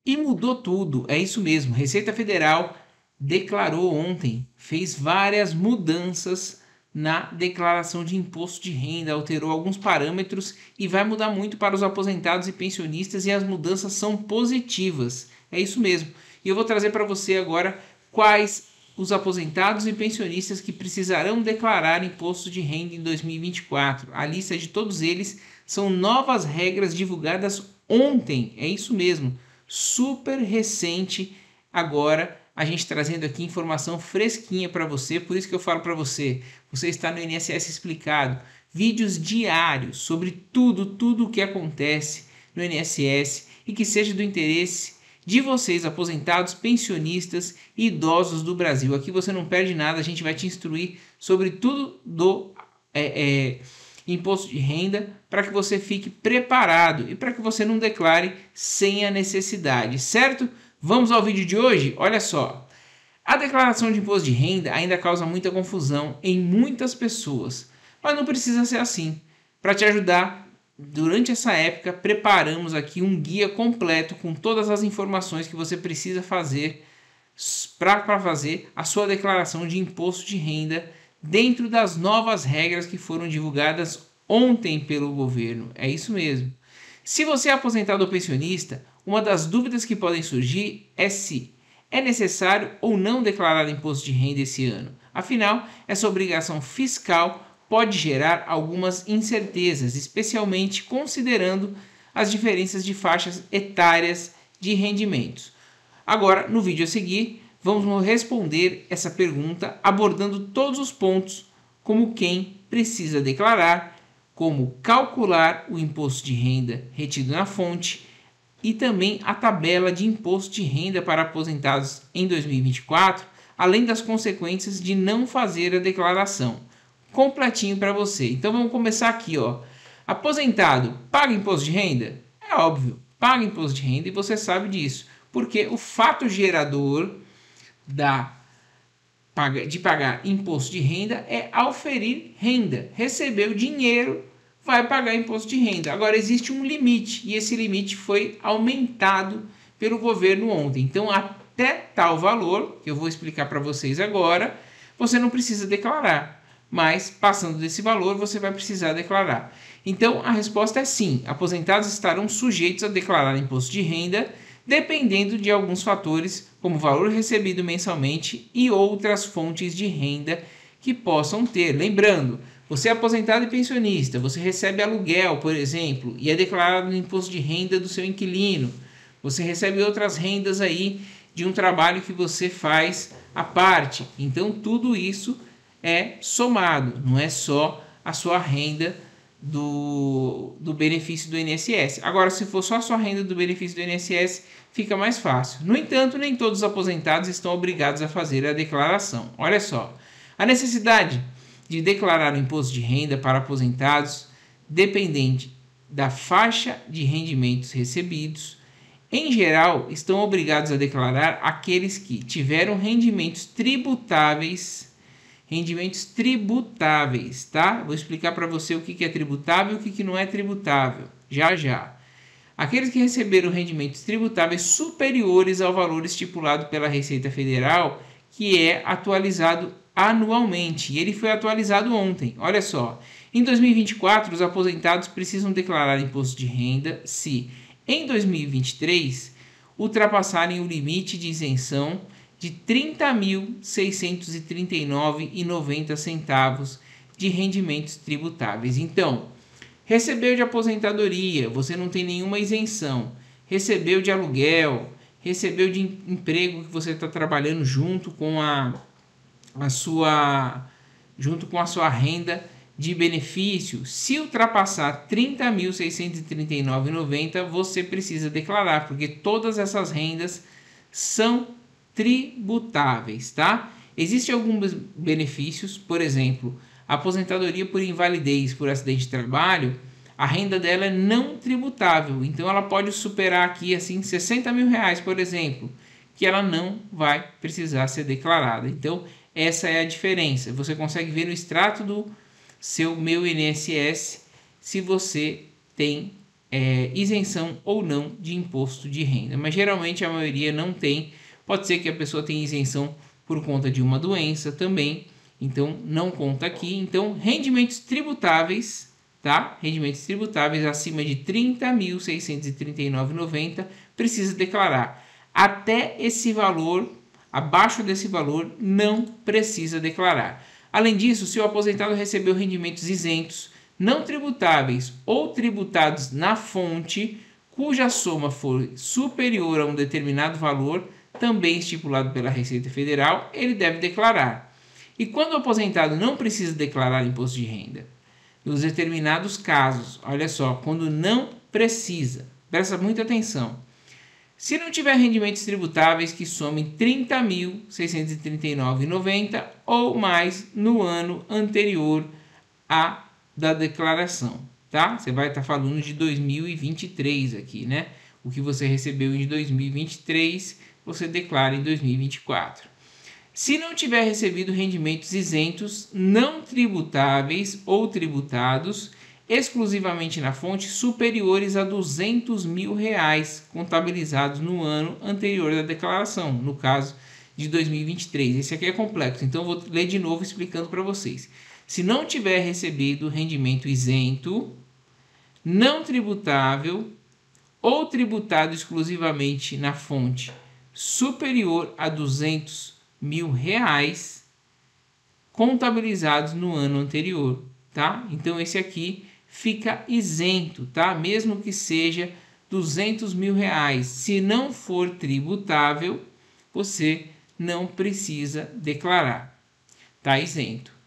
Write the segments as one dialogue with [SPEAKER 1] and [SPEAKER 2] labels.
[SPEAKER 1] E mudou tudo, é isso mesmo. Receita Federal declarou ontem, fez várias mudanças na declaração de imposto de renda, alterou alguns parâmetros e vai mudar muito para os aposentados e pensionistas, e as mudanças são positivas. É isso mesmo. E eu vou trazer para você agora quais os aposentados e pensionistas que precisarão declarar imposto de renda em 2024. A lista de todos eles são novas regras divulgadas ontem. É isso mesmo, super recente. Agora a gente trazendo aqui informação fresquinha para você. Por isso que eu falo para você, você está no INSS Explicado, vídeos diários sobre tudo o que acontece no INSS e que seja do interesse de vocês, aposentados, pensionistas e idosos do Brasil. Aqui você não perde nada, a gente vai te instruir sobre tudo do imposto de renda, para que você fique preparado e para que você não declare sem a necessidade, certo? Vamos ao vídeo de hoje? Olha só, a declaração de imposto de renda ainda causa muita confusão em muitas pessoas, mas não precisa ser assim. Para te ajudar, durante essa época, preparamos aqui um guia completo com todas as informações que você precisa fazer para fazer a sua declaração de imposto de renda dentro das novas regras que foram divulgadas ontem pelo governo. É isso mesmo. Se você é aposentado ou pensionista, uma das dúvidas que podem surgir é se é necessário ou não declarar imposto de renda esse ano. Afinal, essa obrigação fiscal pode gerar algumas incertezas, especialmente considerando as diferenças de faixas etárias de rendimentos. Agora, no vídeo a seguir, vamos responder essa pergunta abordando todos os pontos, como quem precisa declarar, como calcular o imposto de renda retido na fonte e também a tabela de imposto de renda para aposentados em 2024, além das consequências de não fazer a declaração. Completinho para você. Então vamos começar aqui, ó. Aposentado paga imposto de renda? É óbvio, paga imposto de renda e você sabe disso, porque o fato gerador de pagar imposto de renda é auferir renda. Recebeu dinheiro, vai pagar imposto de renda. Agora existe um limite e esse limite foi aumentado pelo governo ontem. Então até tal valor, que eu vou explicar para vocês agora, você não precisa declarar. Mas passando desse valor você vai precisar declarar. Então a resposta é sim, aposentados estarão sujeitos a declarar imposto de renda, dependendo de alguns fatores, como o valor recebido mensalmente e outras fontes de renda que possam ter. Lembrando, você é aposentado e pensionista, você recebe aluguel, por exemplo, e é declarado no imposto de renda do seu inquilino. Você recebe outras rendas aí de um trabalho que você faz à parte. Então tudo isso é somado, não é só a sua renda do benefício do INSS. Agora, se for só a sua renda do benefício do INSS, fica mais fácil. No entanto, nem todos os aposentados estão obrigados a fazer a declaração. Olha só, a necessidade de declarar o imposto de renda para aposentados, dependente da faixa de rendimentos recebidos, em geral, estão obrigados a declarar aqueles que tiveram rendimentos tributáveis, tá? Vou explicar para você o que é tributável e o que não é tributável, já já. Aqueles que receberam rendimentos tributáveis superiores ao valor estipulado pela Receita Federal, que é atualizado anualmente, e ele foi atualizado ontem. Olha só, em 2024, os aposentados precisam declarar imposto de renda se, em 2023, ultrapassarem o limite de isenção de R$ 30.639,90 de rendimentos tributáveis. Então, recebeu de aposentadoria, você não tem nenhuma isenção. Recebeu de aluguel, recebeu de emprego que você está trabalhando junto com a sua renda de benefício. Se ultrapassar R$ 30.639,90, você precisa declarar, porque todas essas rendas são tributáveis, tá? Existem alguns benefícios, por exemplo, a aposentadoria por invalidez por acidente de trabalho, a renda dela é não tributável, então ela pode superar aqui assim R$60 mil, por exemplo, que ela não vai precisar ser declarada. Então essa é a diferença. Você consegue ver no extrato do seu Meu INSS se você tem isenção ou não de imposto de renda. Mas geralmente a maioria não tem. Pode ser que a pessoa tenha isenção por conta de uma doença também. Então não conta aqui. Então rendimentos tributáveis, tá? Rendimentos tributáveis acima de R$ 30.639,90 precisa declarar. Até esse valor, abaixo desse valor, não precisa declarar. Além disso, se o aposentado recebeu rendimentos isentos, não tributáveis ou tributados na fonte, cuja soma for superior a um determinado valor, também estipulado pela Receita Federal, ele deve declarar. E quando o aposentado não precisa declarar imposto de renda? Nos determinados casos, olha só, quando não precisa, presta muita atenção. Se não tiver rendimentos tributáveis que somem R$ 30.639,90 ou mais no ano anterior à da declaração, tá? Você vai estar falando de 2023 aqui, né? O que você recebeu em 2023, você declara em 2024. Se não tiver recebido rendimentos isentos, não tributáveis ou tributados exclusivamente na fonte superiores a R$ 200 mil contabilizados no ano anterior da declaração, no caso de 2023. Esse aqui é complexo, então eu vou ler de novo explicando para vocês. Se não tiver recebido rendimento isento, não tributável ou tributado exclusivamente na fonte superior a R$ 200 mil contabilizados no ano anterior, tá? Então esse aqui fica isento, tá? Mesmo que seja R$ 200 mil. Se não for tributável, você não precisa declarar, tá isento.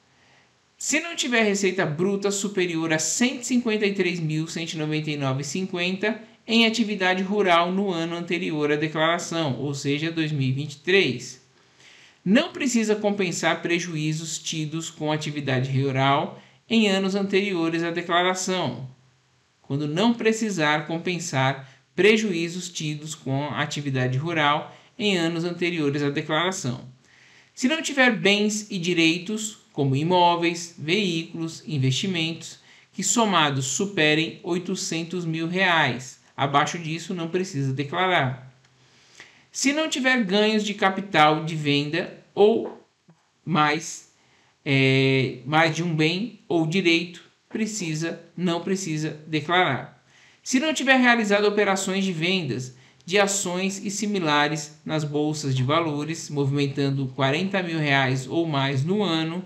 [SPEAKER 1] Se não tiver receita bruta superior a R$ 153.199,50 em atividade rural no ano anterior à declaração, ou seja, 2023. Não precisa compensar prejuízos tidos com atividade rural em anos anteriores à declaração, quando não precisar compensar prejuízos tidos com atividade rural em anos anteriores à declaração. Se não tiver bens e direitos, como imóveis, veículos, investimentos, que somados superem R$ 800 mil. Abaixo disso, não precisa declarar. Se não tiver ganhos de capital de venda ou mais de um bem ou direito, não precisa declarar. Se não tiver realizado operações de vendas de ações e similares nas bolsas de valores, movimentando R$ 40 mil ou mais no ano,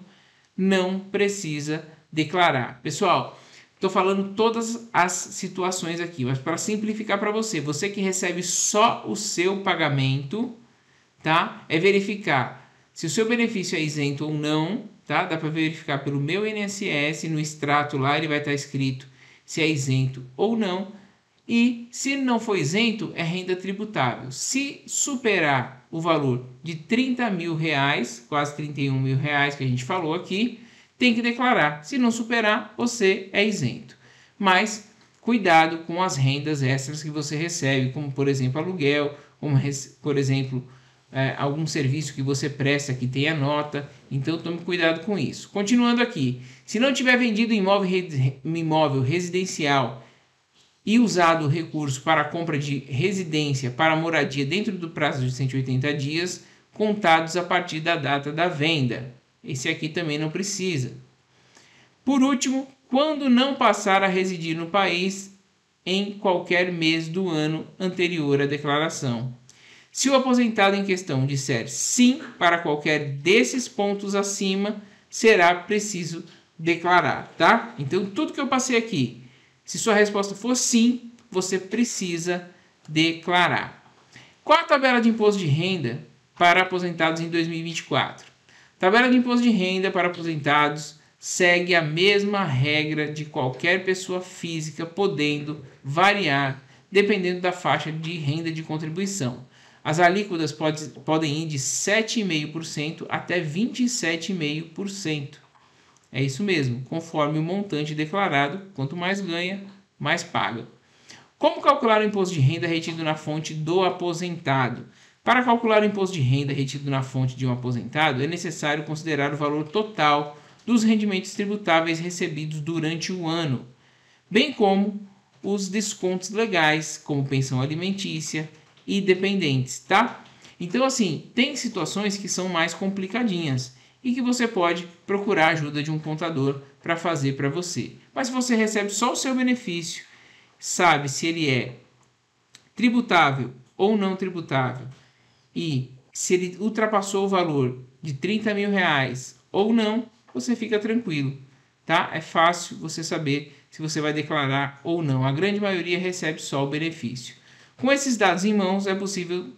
[SPEAKER 1] não precisa declarar. Pessoal, estou falando todas as situações aqui, mas para simplificar para você, você que recebe só o seu pagamento, tá? É verificar se o seu benefício é isento ou não, tá? Dá para verificar pelo meu INSS, no extrato lá ele vai estar escrito se é isento ou não. E se não for isento, é renda tributável. Se superar o valor de R$ 30 mil, quase R$ 31 mil que a gente falou aqui, tem que declarar. Se não superar, você é isento. Mas cuidado com as rendas extras que você recebe, como por exemplo aluguel, como por exemplo algum serviço que você presta que tenha nota. Então tome cuidado com isso. Continuando aqui, se não tiver vendido imóvel residencial e usado o recurso para a compra de residência para moradia dentro do prazo de 180 dias, contados a partir da data da venda. Esse aqui também não precisa. Por último, quando não passar a residir no país em qualquer mês do ano anterior à declaração. Se o aposentado em questão disser sim para qualquer desses pontos acima, será preciso declarar, tá? Então, tudo que eu passei aqui, se sua resposta for sim, você precisa declarar. Qual a tabela de imposto de renda para aposentados em 2024? Tabela de imposto de renda para aposentados segue a mesma regra de qualquer pessoa física, podendo variar dependendo da faixa de renda de contribuição. As alíquotas podem ir de 7,5% até 27,5%. É isso mesmo, conforme o montante declarado, quanto mais ganha, mais paga. Como calcular o imposto de renda retido na fonte do aposentado? Para calcular o imposto de renda retido na fonte de um aposentado, é necessário considerar o valor total dos rendimentos tributáveis recebidos durante o ano, bem como os descontos legais, como pensão alimentícia e dependentes, tá? Então, assim, tem situações que são mais complicadinhas e que você pode procurar a ajuda de um contador para fazer para você. Mas se você recebe só o seu benefício, sabe se ele é tributável ou não tributável e se ele ultrapassou o valor de 30 mil reais ou não, você fica tranquilo, tá? É fácil você saber se você vai declarar ou não. A grande maioria recebe só o benefício. Com esses dados em mãos, é possível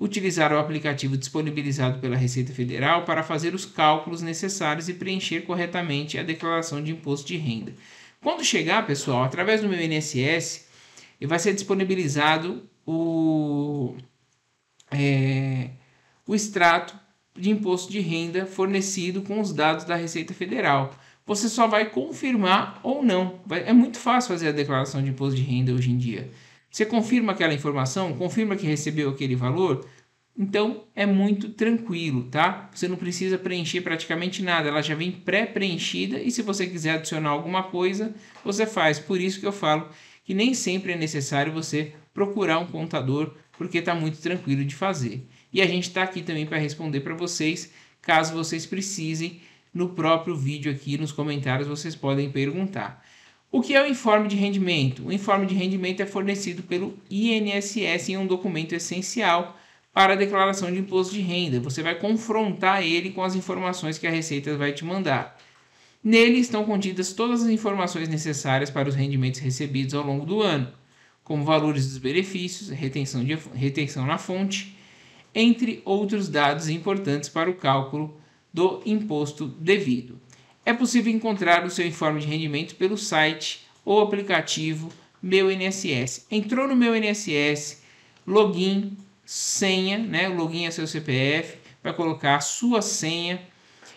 [SPEAKER 1] utilizar o aplicativo disponibilizado pela Receita Federal para fazer os cálculos necessários e preencher corretamente a declaração de imposto de renda. Quando chegar, pessoal, através do meu INSS, vai ser disponibilizado o extrato de imposto de renda fornecido com os dados da Receita Federal. Você só vai confirmar ou não. É muito fácil fazer a declaração de imposto de renda hoje em dia. Você confirma aquela informação, confirma que recebeu aquele valor, então é muito tranquilo, tá? Você não precisa preencher praticamente nada, ela já vem pré-preenchida e se você quiser adicionar alguma coisa, você faz. Por isso que eu falo que nem sempre é necessário você procurar um contador, porque está muito tranquilo de fazer. E a gente está aqui também para responder para vocês, caso vocês precisem, no próprio vídeo aqui nos comentários vocês podem perguntar. O que é o informe de rendimento? O informe de rendimento é fornecido pelo INSS em um documento essencial para a declaração de imposto de renda. Você vai confrontar ele com as informações que a Receita vai te mandar. Nele estão contidas todas as informações necessárias para os rendimentos recebidos ao longo do ano, como valores dos benefícios, retenção na fonte, entre outros dados importantes para o cálculo do imposto devido. É possível encontrar o seu informe de rendimento pelo site ou aplicativo Meu INSS. Entrou no Meu INSS, login, senha, né? O login é seu CPF, vai colocar a sua senha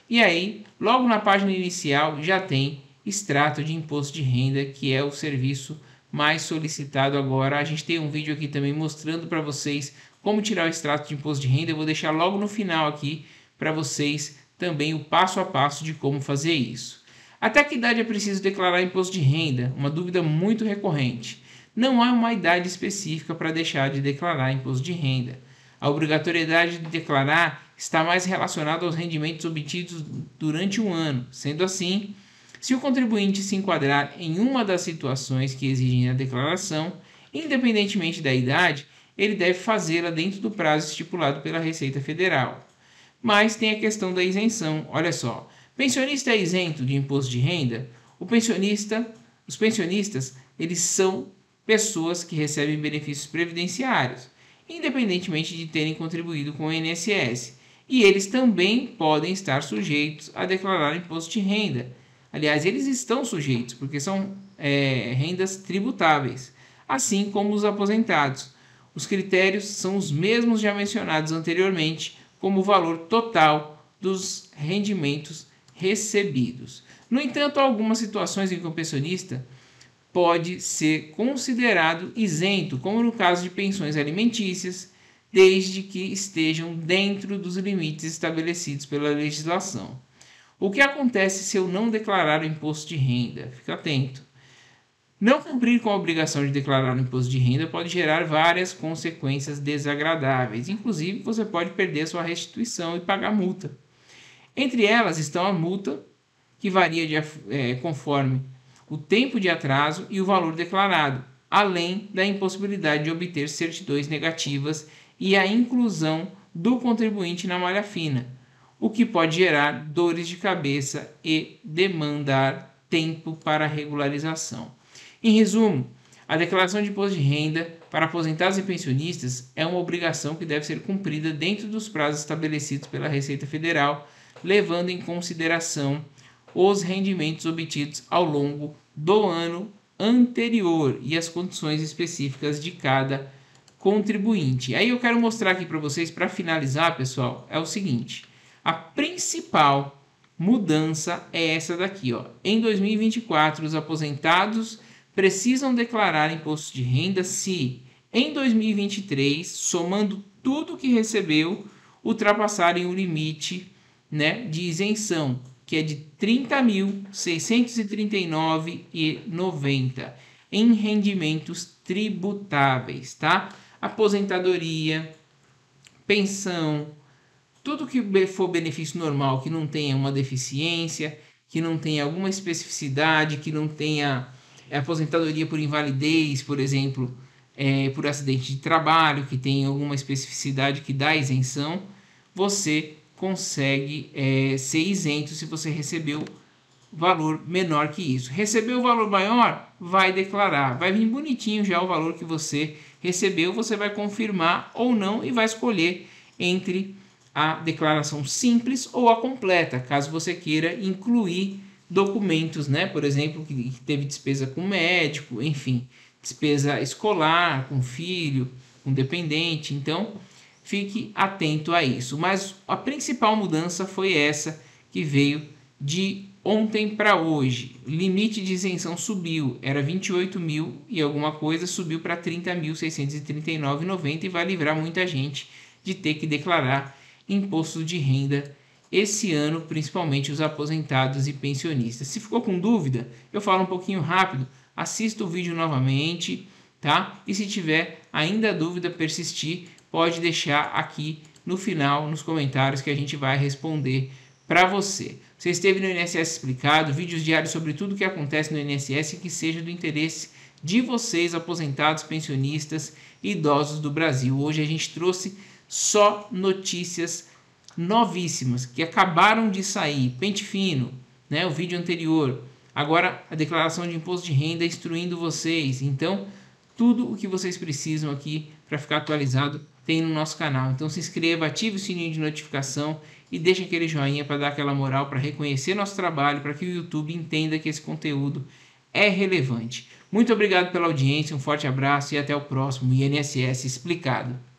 [SPEAKER 1] e aí, logo na página inicial já tem extrato de imposto de renda, que é o serviço mais solicitado agora. A gente tem um vídeo aqui também mostrando para vocês como tirar o extrato de imposto de renda. Eu vou deixar logo no final aqui para vocês também o passo a passo de como fazer isso. Até que idade é preciso declarar imposto de renda? Uma dúvida muito recorrente. Não há uma idade específica para deixar de declarar imposto de renda. A obrigatoriedade de declarar está mais relacionada aos rendimentos obtidos durante um ano. Sendo assim, se o contribuinte se enquadrar em uma das situações que exigem a declaração, independentemente da idade, ele deve fazê-la dentro do prazo estipulado pela Receita Federal. Mas tem a questão da isenção. Olha só, pensionista é isento de imposto de renda? Os pensionistas, eles são pessoas que recebem benefícios previdenciários, independentemente de terem contribuído com o INSS. E eles também podem estar sujeitos a declarar imposto de renda. Aliás, eles estão sujeitos, porque são rendas tributáveis, assim como os aposentados. Os critérios são os mesmos já mencionados anteriormente, como o valor total dos rendimentos recebidos. No entanto, há algumas situações em que o pensionista pode ser considerado isento, como no caso de pensões alimentícias, desde que estejam dentro dos limites estabelecidos pela legislação. O que acontece se eu não declarar o imposto de renda? Fica atento. Não cumprir com a obrigação de declarar o imposto de renda pode gerar várias consequências desagradáveis. Inclusive, você pode perder sua restituição e pagar multa. Entre elas estão a multa, que varia conforme o tempo de atraso e o valor declarado, além da impossibilidade de obter certidões negativas e a inclusão do contribuinte na malha fina, o que pode gerar dores de cabeça e demandar tempo para regularização. Em resumo, a declaração de imposto de renda para aposentados e pensionistas é uma obrigação que deve ser cumprida dentro dos prazos estabelecidos pela Receita Federal, levando em consideração os rendimentos obtidos ao longo do ano anterior e as condições específicas de cada contribuinte. Aí eu quero mostrar aqui para vocês, para finalizar, pessoal, é o seguinte: a principal mudança é essa daqui, ó. Em 2024, os aposentados precisam declarar imposto de renda se, em 2023, somando tudo que recebeu, ultrapassarem o limite, né, de isenção, que é de R$ 30.639,90. em rendimentos tributáveis, tá? Aposentadoria, pensão, tudo que for benefício normal, que não tenha uma deficiência, que não tenha alguma especificidade, que não tenha aposentadoria por invalidez, por exemplo, por acidente de trabalho, que tenha alguma especificidade que dá isenção, você consegue ser isento se você recebeu valor menor que isso. Recebeu o valor maior, vai declarar. Vai vir bonitinho já o valor que você recebeu, você vai confirmar ou não e vai escolher entre a declaração simples ou a completa, caso você queira incluir documentos, né? Por exemplo, que teve despesa com médico, enfim, despesa escolar, com filho, com dependente. Então, fique atento a isso. Mas a principal mudança foi essa que veio de ontem para hoje. O limite de isenção subiu, era 28 mil e alguma coisa, subiu para 30.639,90 e vai livrar muita gente de ter que declarar imposto de renda esse ano, principalmente os aposentados e pensionistas. Se ficou com dúvida, eu falo um pouquinho rápido, assista o vídeo novamente, tá? E se tiver ainda dúvida persistir, pode deixar aqui no final, nos comentários, que a gente vai responder para você. Você esteve no INSS Explicado, vídeos diários sobre tudo o que acontece no INSS que seja do interesse de vocês, aposentados, pensionistas e idosos do Brasil. Hoje a gente trouxe só notícias novíssimas que acabaram de sair. Pente fino, né? O vídeo anterior. Agora a declaração de imposto de renda instruindo vocês. Então, tudo o que vocês precisam aqui para ficar atualizado tem no nosso canal. Então se inscreva, ative o sininho de notificação e deixe aquele joinha para dar aquela moral, para reconhecer nosso trabalho, para que o YouTube entenda que esse conteúdo é relevante. Muito obrigado pela audiência, um forte abraço e até o próximo INSS Explicado.